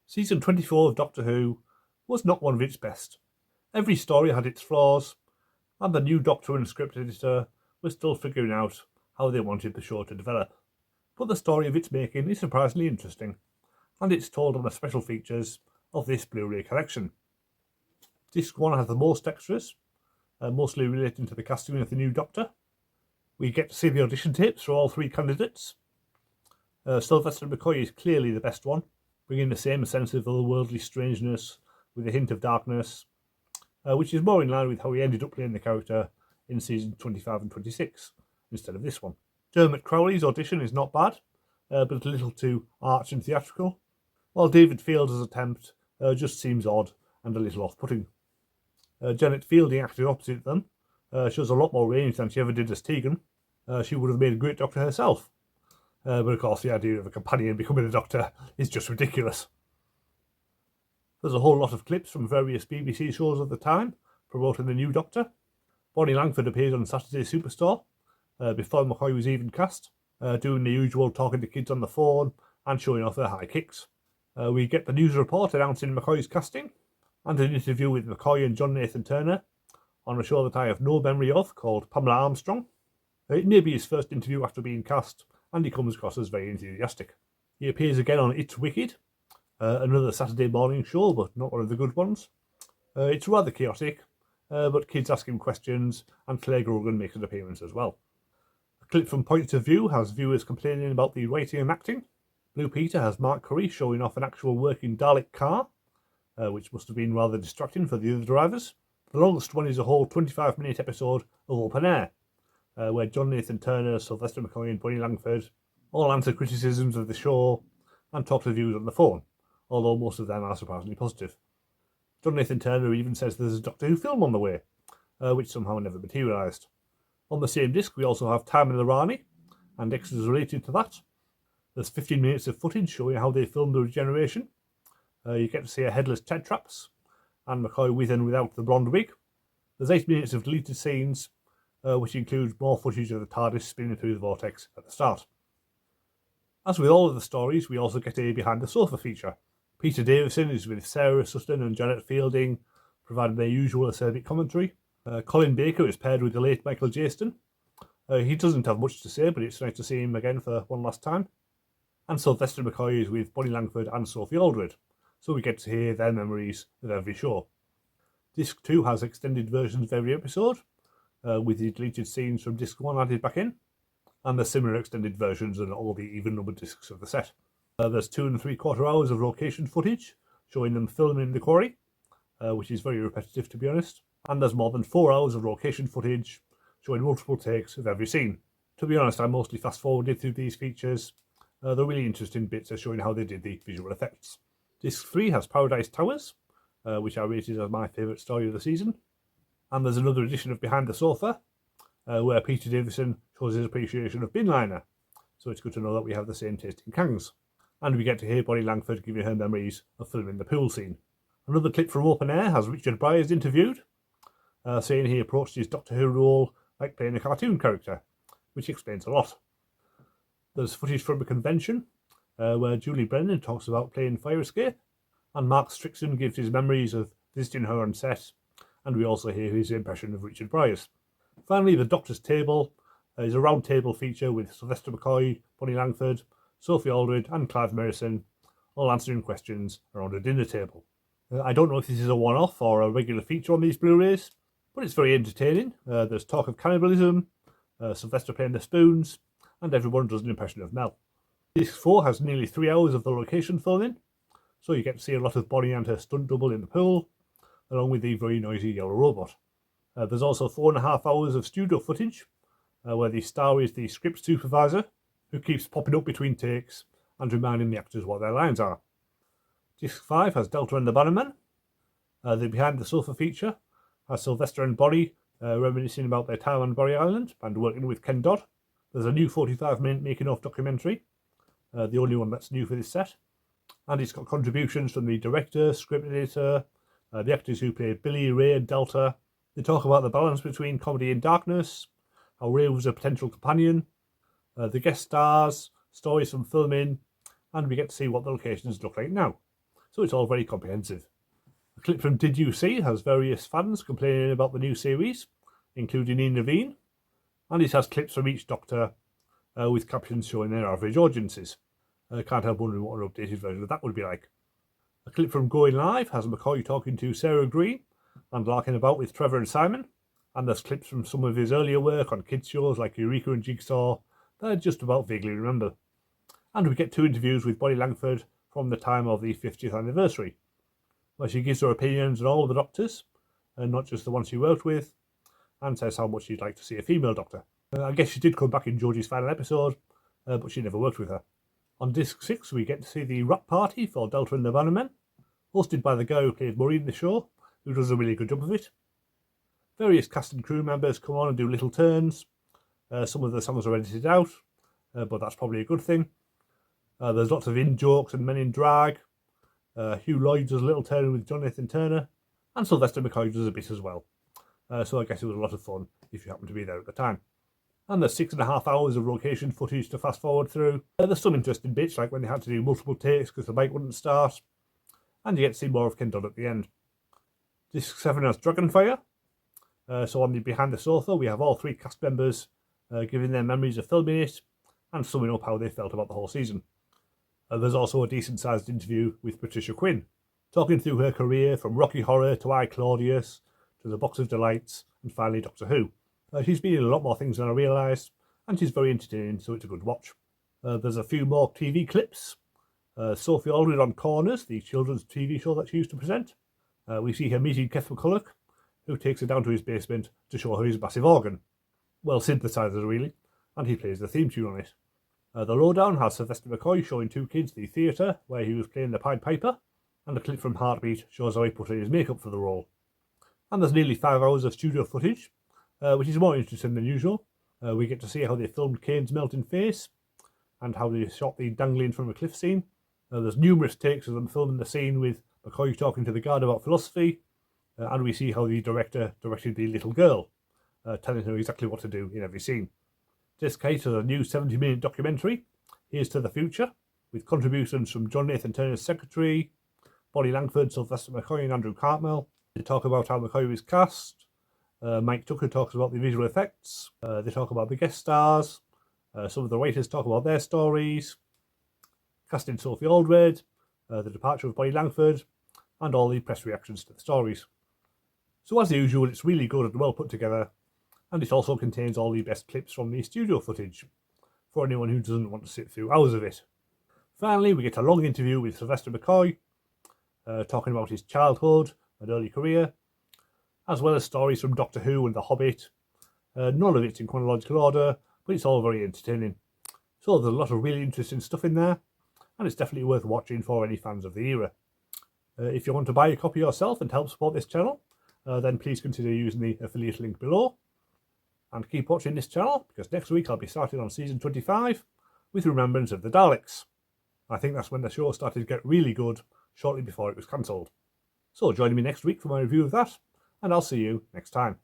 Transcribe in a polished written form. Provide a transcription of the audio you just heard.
Season 24 of Doctor Who was not one of its best. Every story had its flaws, and the new Doctor and script editor was still figuring out how they wanted the show to develop. But the story of its making is surprisingly interesting, and it's told on the special features of this Blu-ray collection. Disc 1 has the most extras, mostly relating to the casting of the new Doctor. We get to see the audition tapes for all three candidates. Sylvester McCoy is clearly the best one, bringing the same sense of otherworldly strangeness with a hint of darkness, which is more in line with how he ended up playing the character in seasons 25 and 26, instead of this one. Dermot Crowley's audition is not bad, but a little too arch and theatrical, while David Fields' attempt just seems odd and a little off-putting. Janet Fielding, acting opposite them, shows a lot more range than she ever did as Tegan. She would have made a great Doctor herself. But of course the idea of a companion becoming a Doctor is just ridiculous. There's a whole lot of clips from various BBC shows of the time promoting the new Doctor. Bonnie Langford appeared on Saturday Superstore before McCoy was even cast, doing the usual talking to kids on the phone and showing off her high kicks. We get the news report announcing McCoy's casting, and an interview with McCoy and John Nathan Turner on a show that I have no memory of called Pamela Armstrong. It may be his first interview after being cast, and he comes across as very enthusiastic. He appears again on It's Wicked, another Saturday morning show, but not one of the good ones. It's rather chaotic, but kids ask him questions, and Claire Grogan makes an appearance as well. A clip from Points of View has viewers complaining about the writing and acting. Blue Peter has Mark Curry showing off an actual working Dalek car, which must have been rather distracting for the other drivers. The longest one is a whole 25-minute episode of Open Air, where John Nathan Turner, Sylvester McCoy and Bonnie Langford all answer criticisms of the show and talk to viewers on the phone, although most of them are surprisingly positive. John Nathan Turner even says there's a Doctor Who film on the way, which somehow never materialised. On the same disc we also have Time in the Rani, and extras related to that. There's 15 minutes of footage showing how they filmed the regeneration. You get to see a headless Tetraps, and McCoy with and without the blonde wig. There's 8 minutes of deleted scenes, which includes more footage of the TARDIS spinning through the vortex at the start. As with all of the stories, we also get a Behind the Sofa feature. Peter Davison is with Sarah Sutton and Janet Fielding, providing their usual acerbic commentary. Colin Baker is paired with the late Michael Jaston. He doesn't have much to say, but it's nice to see him again for one last time. And Sylvester McCoy is with Bonnie Langford and Sophie Aldred, so we get to hear their memories of every show. Disc 2 has extended versions of every episode, with the deleted scenes from Disc 1 added back in, and the similar extended versions on all the even-numbered discs of the set. There's 2 3/4 hours of location footage, showing them filming the quarry, which is very repetitive to be honest, and there's more than 4 hours of location footage, showing multiple takes of every scene. To be honest, I mostly fast-forwarded through these features. The really interesting bits are showing how they did the visual effects. Disc 3 has Paradise Towers, which I rated as my favourite story of the season. And there's another edition of Behind the Sofa, where Peter Davison shows his appreciation of Binliner. So it's good to know that we have the same taste in Kangs. And we get to hear Bonnie Langford giving her memories of filming the pool scene. Another clip from Open Air has Richard Byers interviewed, saying he approached his Doctor Who role like playing a cartoon character, which explains a lot. There's footage from a convention, where Julie Brennan talks about playing Fire Escape, and Mark Strickson gives his memories of visiting her on set, and we also hear his impression of Richard Byers. Finally, the Doctor's Table is a round table feature with Sylvester McCoy, Bonnie Langford, Sophie Aldred and Clive Merrison all answering questions around a dinner table. I don't know if this is a one-off or a regular feature on these Blu-rays, but it's very entertaining. There's talk of cannibalism, Sylvester playing the spoons, and everyone does an impression of Mel. Disc 4 has nearly 3 hours of the location filming, so you get to see a lot of Bonnie and her stunt double in the pool, along with the very noisy yellow robot. There's also 4.5 hours of studio footage, where the star is the script supervisor, who keeps popping up between takes and reminding the actors what their lines are. Disc 5 has Delta and the Bannerman. The Behind the Sofa feature has Sylvester and Bonnie reminiscing about their time on Borry Island and working with Ken Dodd. There's a new 45-minute making-of documentary, the only one that's new for this set, and it's got contributions from the director, script editor, the actors who play Billy, Ray and Delta. They talk about the balance between comedy and darkness, how Ray was a potential companion, the guest stars, stories from filming, and we get to see what the locations look like now. so it's all very comprehensive. A clip from Did You See has various fans complaining about the new series, including Ian Levine, and it has clips from each Doctor with captions showing their average audiences. Can't help wondering what an updated version of that would be like. A clip from Going Live has McCoy talking to Sarah Green and larking about with Trevor and Simon, and there's clips from some of his earlier work on kids shows like Eureka and Jigsaw that I just about vaguely remember. And we get 2 interviews with Bonnie Langford from the time of the 50th anniversary, where she gives her opinions on all of the Doctors, and not just the ones she worked with, and says how much she'd like to see a female Doctor. I guess she did come back in Georgie's final episode, but she never worked with her. On disc 6 we get to see the rap party for Delta and the Bannermen, hosted by the guy who played Murray in the show, who does a really good job of it. Various cast and crew members come on and do little turns. Some of the songs are edited out, but that's probably a good thing. There's lots of in-jokes and men in drag. Hugh Lloyd does a little turn with Jonathan Turner, and Sylvester McCoy does a bit as well. So I guess it was a lot of fun if you happen to be there at the time. And there's 6.5 hours of location footage to fast forward through. There's some interesting bits, like when they had to do multiple takes because the mic wouldn't start. And you get to see more of Ken Dodd at the end. Disc 7 has Dragonfire. So on the Behind the Sofa, we have all 3 cast members giving their memories of filming it and summing up how they felt about the whole season. There's also a decent-sized interview with Patricia Quinn, talking through her career from Rocky Horror to I, Claudius, to The Box of Delights, and finally Doctor Who. She's been in a lot more things than I realised, and she's very entertaining, so it's a good watch. There's a few more TV clips. Sophie Aldred on Corners, the children's TV show that she used to present. We see her meeting Keith McCulloch, who takes her down to his basement to show her his massive organ. Well, synthesizer really, and he plays the theme tune on it. The Lowdown has Sylvester McCoy showing 2 kids the theatre where he was playing the Pied Piper, and a clip from Heartbeat shows how he put in his makeup for the role. And there's nearly 5 hours of studio footage, which is more interesting than usual. We get to see how they filmed Kane's melting face, and how they shot the dangling from a cliff scene. There's numerous takes of them filming the scene with McCoy talking to the guard about philosophy, and we see how the director directed the little girl, telling her exactly what to do in every scene. Disc 8 is a new 70-minute documentary, Here's to the Future, with contributions from John Nathan Turner's secretary, Bonnie Langford, Sylvester McCoy and Andrew Cartmel. They talk about how McCoy was cast. Mike Tucker talks about the visual effects. They talk about the guest stars. Some of the writers talk about their stories. Casting Sophie Aldred, the departure of Bonnie Langford, and all the press reactions to the stories. So as usual, it's really good and well put together, and it also contains all the best clips from the studio footage, for anyone who doesn't want to sit through hours of it. Finally, we get a long interview with Sylvester McCoy, talking about his childhood and early career, as well as stories from Doctor Who and The Hobbit. None of it's in chronological order, but it's all very entertaining. So there's a lot of really interesting stuff in there, and it's definitely worth watching for any fans of the era. If you want to buy a copy yourself and help support this channel, then please consider using the affiliate link below. And keep watching this channel, because next week I'll be starting on season 25 with Remembrance of the Daleks. I think that's when the show started to get really good, shortly before it was cancelled. So join me next week for my review of that, and I'll see you next time.